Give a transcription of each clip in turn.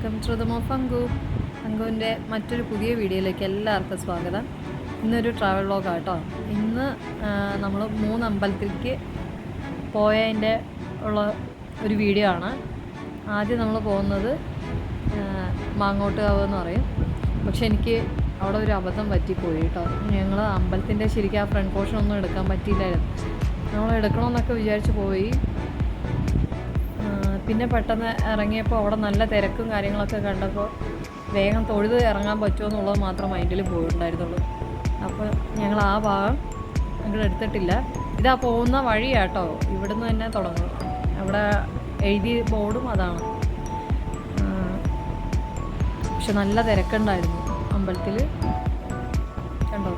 Welcome to the മൊഫങ്കു. അങ്കുവിൻ്റെ മറ്റൊരു പുതിയ വീഡിയോയിലേക്ക് എല്ലാവർക്കും സ്വാഗതം. ഇന്നൊരു ട്രാവൽ വ്ളോഗാണ് കേട്ടോ. ഇന്ന് നമ്മൾ 3 അമ്പലത്തിലേക്ക് പോയതിൻ്റെ ഉള്ള ഒരു വീഡിയോ ആണ്. ആദ്യം നമ്മൾ പോകുന്നത് മാങ്ങോട്ടുകാവ് എന്ന് പറയും. പക്ഷെ എനിക്ക് അവിടെ ഒരു അബദ്ധം പറ്റിപ്പോയി കേട്ടോ. ഞങ്ങൾ അമ്പലത്തിൻ്റെ ശരിക്കും ആ ഫ്രണ്ട് പോർഷൻ ഒന്നും എടുക്കാൻ പറ്റിയില്ലായിരുന്നു. നമ്മൾ എടുക്കണമെന്നൊക്കെ വിചാരിച്ച് പോയി. പിന്നെ പെട്ടെന്ന് ഇറങ്ങിയപ്പോൾ അവിടെ നല്ല തിരക്കും കാര്യങ്ങളൊക്കെ കണ്ടപ്പോൾ വേഗം തൊഴുത് ഇറങ്ങാൻ പറ്റുമോ എന്നുള്ളത് മാത്രം മൈൻഡിൽ പോയിട്ടുണ്ടായിരുന്നുള്ളൂ. അപ്പോൾ ഞങ്ങൾ ആ ഭാഗം ഞങ്ങൾ എടുത്തിട്ടില്ല. ഇതാ പോകുന്ന വഴിയാട്ടോ, ഇവിടുന്ന് തന്നെ തുടങ്ങും. അവിടെ എഴുതിയ ബോർഡും അതാണ്. പക്ഷെ നല്ല തിരക്കുണ്ടായിരുന്നു അമ്പലത്തിൽ. കണ്ടോ,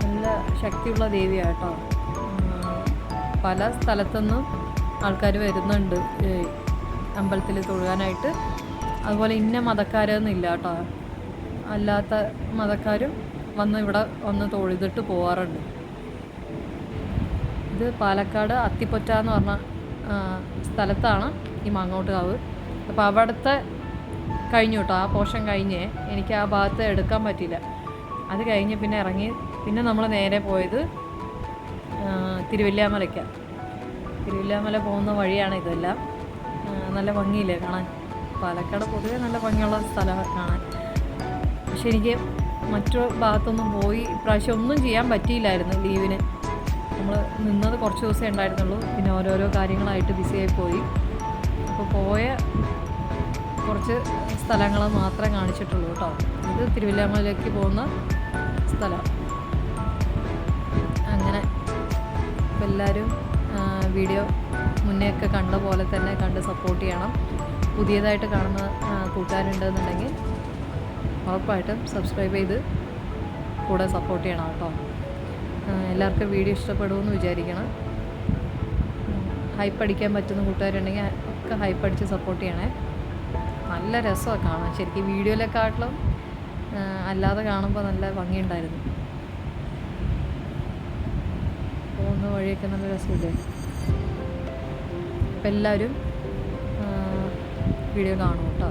നല്ല ശക്തിയുള്ള ദേവിയാട്ടോ. പല സ്ഥലത്തുനിന്നും ആൾക്കാർ വരുന്നുണ്ട് അമ്പലത്തിൽ തൊഴുകാനായിട്ട്. അതുപോലെ ഇന്ന മതക്കാരെന്നില്ല കേട്ടോ, അല്ലാത്ത മതക്കാരും ഇവിടെ വന്ന് തൊഴുതിട്ട് പോകാറുണ്ട്. ഇത് പാലക്കാട് അത്തിപ്പൊറ്റ എന്ന് പറഞ്ഞ സ്ഥലത്താണ് ഈ മാങ്ങോട്ടുകാവ്. അപ്പോൾ അവിടുത്തെ കഴിഞ്ഞു കേട്ടോ, ആ പോർഷൻ കഴിഞ്ഞ് എനിക്ക് ആ ഭാഗത്ത് എടുക്കാൻ പറ്റിയില്ല. അത് കഴിഞ്ഞ് പിന്നെ ഇറങ്ങി പിന്നെ നമ്മൾ നേരെ പോയത് തിരുവല്ലാമല പോകുന്ന വഴിയാണ് ഇതെല്ലാം. നല്ല ഭംഗിയില്ലേ കാണാൻ. പാലക്കാട് പൊതുവെ നല്ല ഭംഗിയുള്ള സ്ഥലമാണ് കാണാൻ. പക്ഷെ എനിക്ക് മറ്റു ഭാഗത്തൊന്നും പോയി ഇപ്രാവശ്യം ഒന്നും ചെയ്യാൻ പറ്റിയില്ലായിരുന്നു. ലീവിന് നമ്മൾ നിന്നത് കുറച്ച് ദിവസമേ ഉണ്ടായിരുന്നുള്ളൂ. പിന്നെ ഓരോരോ കാര്യങ്ങളായിട്ട് ബിസിയായി പോയി. അപ്പോൾ പോയ കുറച്ച് സ്ഥലങ്ങൾ മാത്രമേ കാണിച്ചിട്ടുള്ളൂ കേട്ടോ. ഇത് തിരുവല്ലാമലയിലേക്ക് പോകുന്ന സ്ഥലം. അങ്ങനെ അപ്പോൾ എല്ലാവരും വീഡിയോ മുന്നെയൊക്കെ കണ്ട പോലെ തന്നെ കണ്ട് സപ്പോർട്ട് ചെയ്യണം. പുതിയതായിട്ട് കാണുന്ന കൂട്ടുകാരുണ്ടെന്നുണ്ടെങ്കിൽ ഉറപ്പായിട്ടും സബ്സ്ക്രൈബ് ചെയ്ത് കൂടെ സപ്പോർട്ട് ചെയ്യണം കേട്ടോ. എല്ലാവർക്കും വീഡിയോ ഇഷ്ടപ്പെടുമെന്ന് വിചാരിക്കണം. ഹൈപ്പ് അടിക്കാൻ പറ്റുന്ന കൂട്ടുകാരുണ്ടെങ്കിൽ ഒക്കെ ഹൈപ്പ് അടിച്ച് സപ്പോർട്ട് ചെയ്യണേ. നല്ല രസമാണ് കാണാൻ. ശരിക്കും വീഡിയോയിലെക്കാട്ടിലും അല്ലാതെ കാണുമ്പോൾ നല്ല ഭംഗിയുണ്ടായിരുന്നു. പോകുന്ന വഴിയൊക്കെ നല്ല രസമില്ലേ. അപ്പം എല്ലാവരും വീഡിയോ കാണും കേട്ടോ.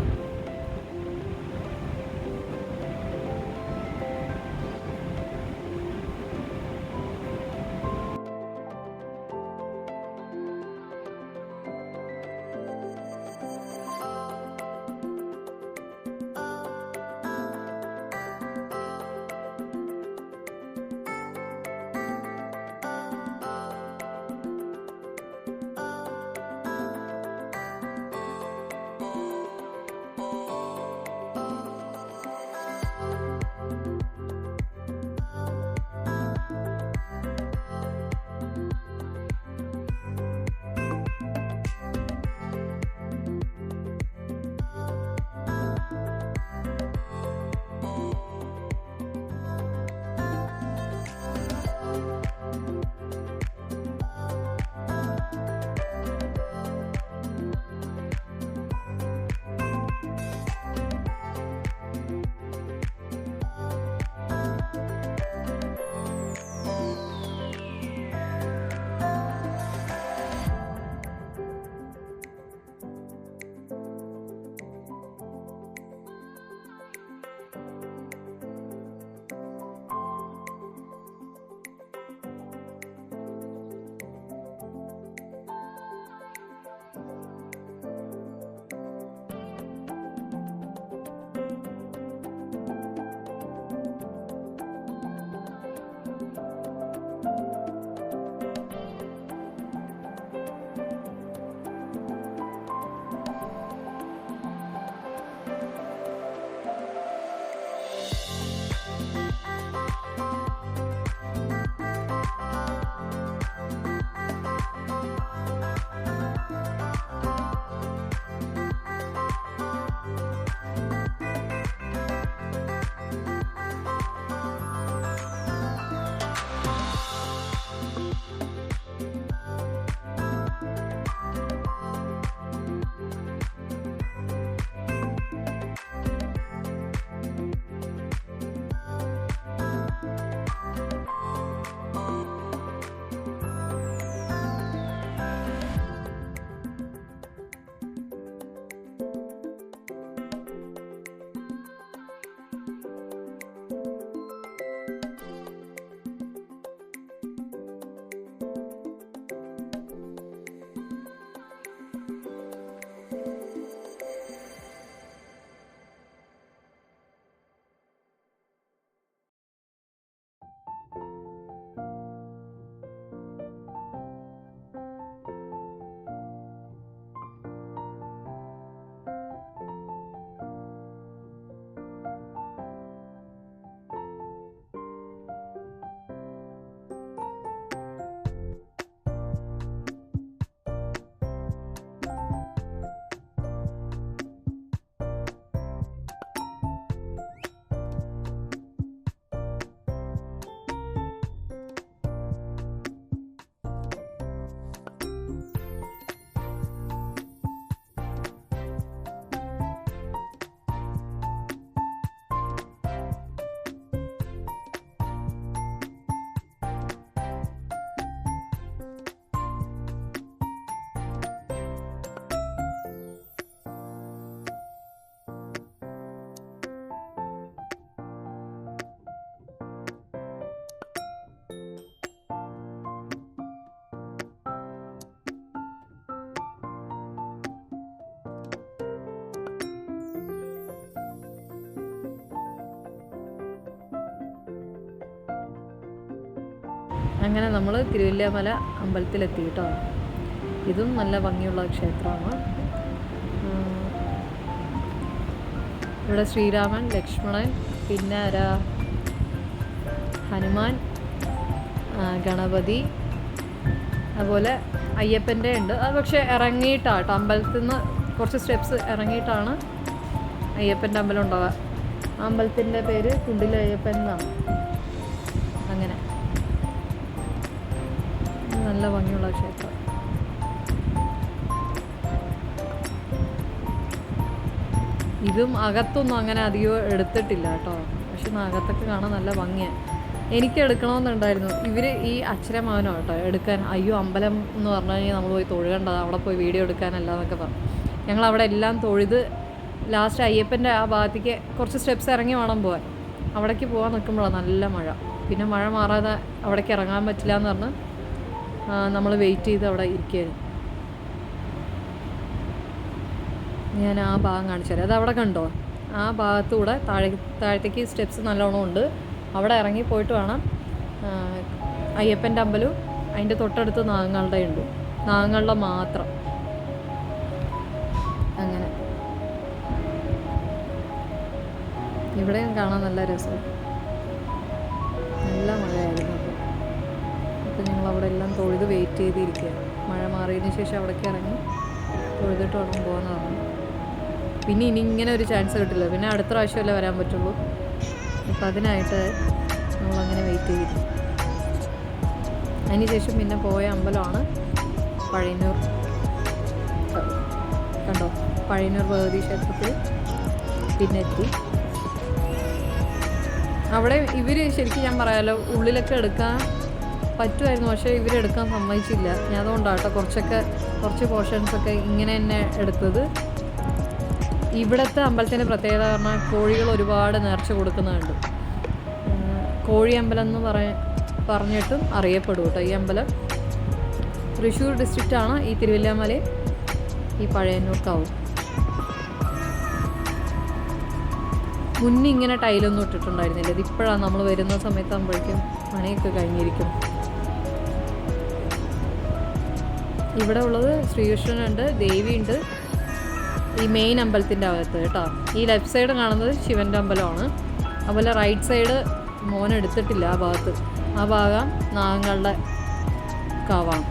അങ്ങനെ നമ്മൾ തിരുവല്യാമല അമ്പലത്തിലെത്തി കേട്ടോ. ഇതും നല്ല ഭംഗിയുള്ള ക്ഷേത്രമാണ്. ഇവിടെ ശ്രീരാമൻ, ലക്ഷ്മണൻ, പിന്നെ ആരാ, ഹനുമാൻ, ഗണപതി, അതുപോലെ അയ്യപ്പൻ്റെ ഉണ്ട്. അത് പക്ഷേ ഇറങ്ങിയിട്ടാണ് കേട്ടോ, അമ്പലത്തിൽ നിന്ന് കുറച്ച് സ്റ്റെപ്സ് ഇറങ്ങിയിട്ടാണ് അയ്യപ്പൻ്റെ അമ്പലം ഉണ്ടാവുക. ആ അമ്പലത്തിൻ്റെ പേര് കുണ്ടില അയ്യപ്പൻ എന്നാണ്. അങ്ങനെ നല്ല ഭംഗിയുള്ള ക്ഷേത്രം. ഇതും അകത്തൊന്നും അങ്ങനെ അധികം എടുത്തിട്ടില്ല കേട്ടോ, പക്ഷെ അകത്തൊക്കെ കാണാൻ നല്ല ഭംഗിയാണ്. എനിക്ക് എടുക്കണമെന്നുണ്ടായിരുന്നു. ഇവർ ഈ അച്ഛനമാവനോ കേട്ടോ എടുക്കാൻ, അയ്യോ അമ്പലം എന്ന് പറഞ്ഞു കഴിഞ്ഞാൽ നമ്മൾ പോയി തൊഴുകേണ്ടത്, അവിടെ പോയി വീഡിയോ എടുക്കാനല്ല എന്നൊക്കെ പറഞ്ഞു. ഞങ്ങൾ അവിടെ എല്ലാം തൊഴുത് ലാസ്റ്റ് അയ്യപ്പൻ്റെ ആ ഭാഗത്തേക്ക് കുറച്ച് സ്റ്റെപ്സ് ഇറങ്ങി വേണം പോകാൻ. അവിടേക്ക് പോകാൻ നിൽക്കുമ്പോഴാണ് നല്ല മഴ. പിന്നെ മഴ മാറാതെ അവിടേക്ക് ഇറങ്ങാൻ പറ്റില്ല എന്ന് പറഞ്ഞ് നമ്മൾ വെയിറ്റ് ചെയ്ത് അവിടെ ഇരിക്കുകയായിരുന്നു. ഞാൻ ആ ഭാഗം കാണിച്ചു തരാം. അത് അവിടെ കണ്ടോ, ആ ഭാഗത്തൂടെ താഴത്തേക്ക് സ്റ്റെപ്സ് നല്ലോണം ഉണ്ട്. അവിടെ ഇറങ്ങി പോയിട്ട് വേണം. അയ്യപ്പൻ്റെ അമ്പലവും അതിൻ്റെ തൊട്ടടുത്ത് നാഗങ്ങളുടെ ഉണ്ട്, നാഗങ്ങളുടെ മാത്രം. അങ്ങനെ ഇവിടെയും കാണാൻ നല്ല രസം. നല്ല മഴയായിരുന്നു. അപ്പോൾ ഞങ്ങൾ അവിടെ എല്ലാം തൊഴുത് വെയിറ്റ് ചെയ്തിരിക്കുക. മഴ മാറിയതിന് ശേഷം അവിടേക്ക് ഇറങ്ങി തൊഴുതിട്ട് വേണം പോകാമെന്ന് പറഞ്ഞു. പിന്നെ ഇനി ഇങ്ങനെ ഒരു ചാൻസ് കിട്ടില്ല, പിന്നെ അടുത്ത പ്രാവശ്യമല്ലേ വരാൻ പറ്റുള്ളൂ. അപ്പം അതിനായിട്ട് നമ്മളങ്ങനെ വെയിറ്റ് ചെയ്തിരുന്നു. അതിന് ശേഷം പിന്നെ പോയ അമ്പലമാണ് പഴയന്നൂർ. കണ്ടോ, പഴയന്നൂർ ഭഗവതി ക്ഷേത്രത്തിൽ പിന്നെ എത്തി. അവിടെ ഇവർ ശരിക്കും ഞാൻ പറയാമല്ലോ ഉള്ളിലൊക്കെ എടുക്കാൻ പറ്റുമായിരുന്നു, പക്ഷേ ഇവരെടുക്കാൻ സമ്മതിച്ചില്ല. ഞാൻ അതുകൊണ്ടാട്ടോ കുറച്ച് പോർഷൻസൊക്കെ ഇങ്ങനെ തന്നെ എടുത്തത്. ഇവിടുത്തെ അമ്പലത്തിൻ്റെ പ്രത്യേകത പറഞ്ഞാൽ കോഴികൾ ഒരുപാട് നേർച്ച കൊടുക്കുന്നുണ്ട്. കോഴി അമ്പലം എന്ന് പറഞ്ഞിട്ടും അറിയപ്പെടും കേട്ടോ ഈ അമ്പലം. തൃശ്ശൂർ ഡിസ്ട്രിക്റ്റാണ് ഈ തിരുവല്യാമലയും ഈ പഴയന്നൂർക്കാവും. മുന്നേ ഇങ്ങനെ ടൈലൊന്നും ഇട്ടിട്ടുണ്ടായിരുന്നില്ല. ഇതിപ്പോഴാണ് നമ്മൾ വരുന്ന സമയത്താകുമ്പോഴേക്കും പണിയൊക്കെ കഴിഞ്ഞിരിക്കും. ഇവിടെ ഉള്ളത് ശ്രീകൃഷ്ണനുണ്ട്, ദേവിയുണ്ട് ഈ മെയിൻ അമ്പലത്തിൻ്റെ അകത്ത് കേട്ടോ. ഈ ലെഫ്റ്റ് സൈഡ് കാണുന്നത് ശിവൻ്റെ അമ്പലമാണ്. അതുപോലെ റൈറ്റ് സൈഡ് മോൻ എടുത്തിട്ടില്ല, ആ ഭാഗത്ത്, ആ ഭാഗം നാഗങ്ങളുടെ കാവാണ്.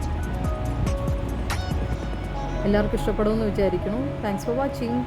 എല്ലാവർക്കും ഇഷ്ടപ്പെടുമെന്ന് വിചാരിക്കുന്നു. Thanks for watching.